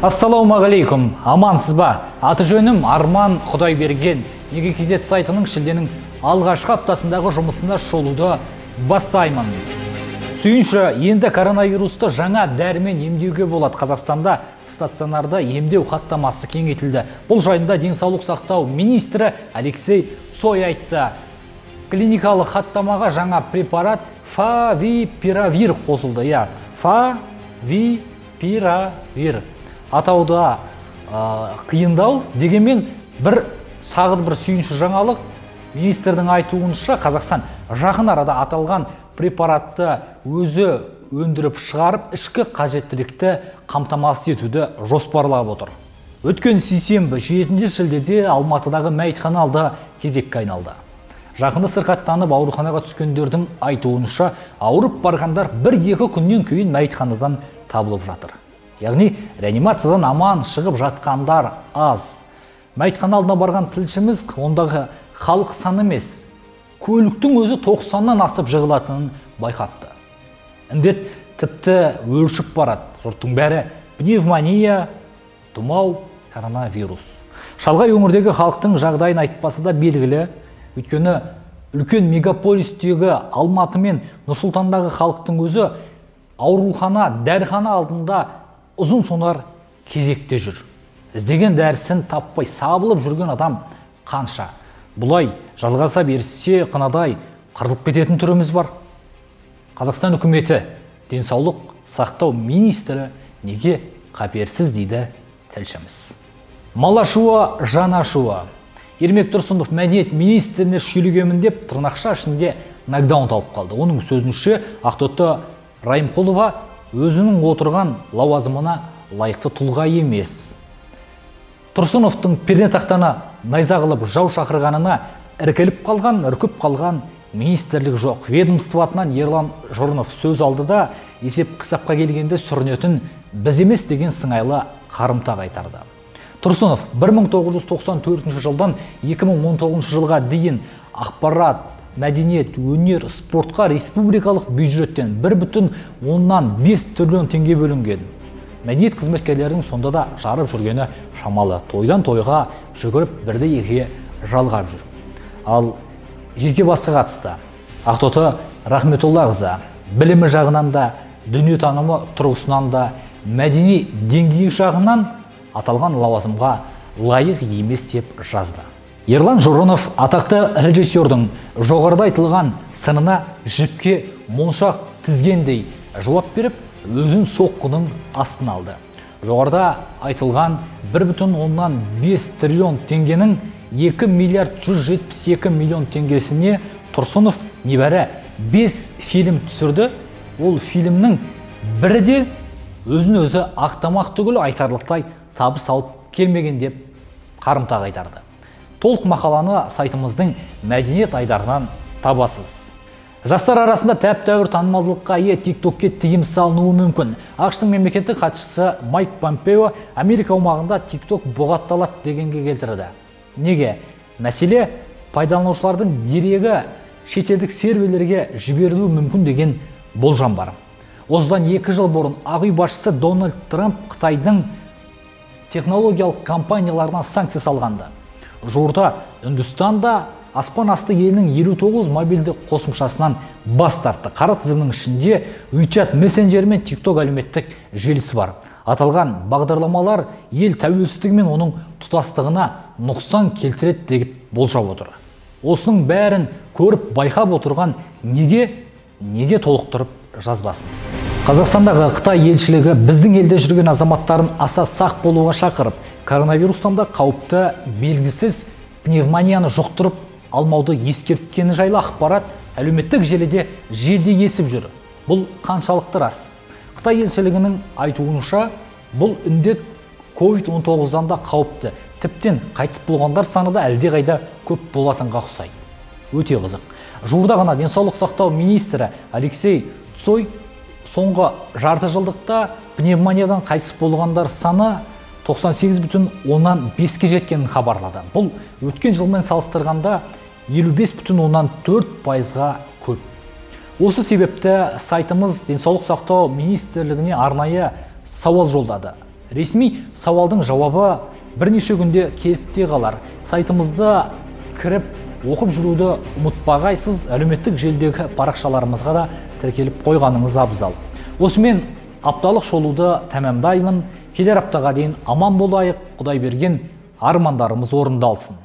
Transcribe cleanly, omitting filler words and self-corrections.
Ассалаумағалейкум, амансыз ба? Аты жөнім Арман Құдайберген. Неге кезет сайтының шілденің алғашқы аптасындағы жұмысына шолуды бастаймын. Сүйінші, енді коронавирусты жаңа дәрімен емдеуге болады. Қазақстанда стационарда емдеу хаттамасы кеңейтілді. Бұл жайында денсаулық сақтау министрі Алексей Цой айтты. Клиникалық хаттамаға жаңа препарат фавипиравир қосылды. Фавипиравир. Атауда қиындау, дегенмен бір сүйінші жаңалық. Министрдің айтуынша, Қазақстан жақын арада аталған препаратты өзі өндіріп шығарып, ішкі қажеттілікті қамтамасыз етуді жоспарлап отыр. Өткен сейсенбі 7 шілдеде Алматыдағы мәйітхана кезекке айналды. Жақында сырқаттанып ауруханаға түскендердің айтуынша, ауырып барғандар 1-2 күннен кейін мәйітханадан табылып жатыр. Яғни реанимациядан аман шығып жатқандар аз. Мәйітхана алдына барған тілшіміз ондағы халық саны емес, көліктің өзі 90-нан асып жығылатынын байқапты. Індет тіпті өршіп барады. Жұрттың бәрі пневмония, тұмау, коронавирус. Шалғай өңірдегі халықтың жағдайын айтпасы да белгілі. Өйткені үлкен мегаполистегі Алматы мен Нұр-Сұлтандағы халықтың өзі аурухана, дәріхана алдында ұзын сонар кезекте жүр. Іздеген дәрісін таппай сабылып жүрген адам қанша? Бұлай жалғаса берсе қынадай қырылып кететін түріміз бар. Қазақстан үкіметі, денсаулық сақтау министрі неге қаперсіз дейді тілшіміз. Малашуа, жанашуа. Ермек Тұрсынов мәдениет министріне шүйлігемін деп тырнақша ішінде нокдаун алып қалды. Оның сөзінше Ақтоты Райымқұлова өзінің отырған лауазымына лайықты тұлға емес. Тұрсыновтың пернетақтаны найза қылып жау шақырғанына іркіліп қалған министрлік жоқ. Ведомствотынан Ерлан Жұрынов сөз алды да, есеп қысапқа келгенде сүрінетін біз емес деген сыңайлы қарымта қайтарды. Тұрсынов 1994 жылдан 2019 жылға дейін ақпарат, мәдениет, өнер, спортқа республикалық бюджеттен 1,5 триллион теңге бөлінген. Мәдениет қызметкерлерінің сонда да жарып жүргені шамалы. Тойдан тойға жүгіріп 1-2 жалғап жүр. Ал жеке басқа қатысты Ақтоты Рахметоллақызы білімі жағынан да, дүниетанымы тұрғысынан да, мәдени деңгейі жағынан аталған лауазымға лайық емес деп жазды. Ерлан Жұрынов атақты режиссердің жоғарыда айтылған сынына жіпке моншақ тізгендей жауап беріп, өзін соққының астын алды. Жоғарыда айтылған 1,5 триллион теңгенің 2 миллиард 172 миллион теңгесіне Тұрсынов небәрі 5 фильм түсірді. Ол фильмнің бірі де өзін өзі ақтамақ түгіл айтарлықтай табыс алып келмеген деп қарымта қайтарды. Толық мақаланы сайтымыздың мәдениет айдарынан табасыз. Жастар арасында тәп-тәуір танымалдылыққа ие TikTokке тыйым салынуы мүмкін. ақш-тың мемлекеттік хатшысы Майк Помпео Америка аумағында TikTok бұғатталады дегенге келтірді. Неге? Мәселе пайдаланушылардың дерегі шетелдік серверлерге жіберілуі мүмкін деген болжам бар. Осыдан 2 жыл бұрын Ақ үй басшысы Дональд Трамп Қытайдың технологиялық компанияларына санкция салғанды. Жуырда Үндістанда аспан асты елінің 59 мобильді қосымшасынан бас тартты. Қара тізімнің ішінде WeChat мессенджері мен TikTok әлеуметтік желісі бар. Аталған бағдарламалар ел тәуелсіздігі мен оның тұтастығына нұқсан келтіреді деп болжап отыр. Осының бәрін көріп байқап отырған неге толықтырып жазбасын. Қазақстандағы Қытай елшілігі біздің елде жүрген азаматтарын аса сақ болуға шақырып, коронавирустан да қауіпті белгісіз пневмонияны жұқтырып алмауды ескерткені жайлы ақпарат әлеуметтік желіде есіп жүр. Бұл қаншалықты рас? Қытай елшілігінің айтуынша, бұл індет COVID-19-дан да қауіпті. Тіптен қайтыс болғандар саны да әлдеқайда көп болатынға ұқсайды. Өте қызық. Жуырда ғана денсаулық сақтау министрі Алексей Цой соңғы жарты жылдықта пневмониядан қайтыс болғандар саны 98,5-ке жеткенін хабарлады. Бұл өткен жылмен салыстырғанда 55,4%-ға көп. Осы себепті сайтымыз денсаулық сақтау министрлігіне арнайы сауал жолдады. Ресми сауалдың жауабы бірнеше күнде келіп те қалар. Сайтымызда кіріп оқып жүруді ұмытпағайсыз, әлеуметтік желідегі парақшаларымызға да тіркеліп қойғаныңыз абзал. Осымен апталық шолуды тәмамдаймын. Келер аптаға дейін аман болайық, Құдай берген армандарымыз орындалсын.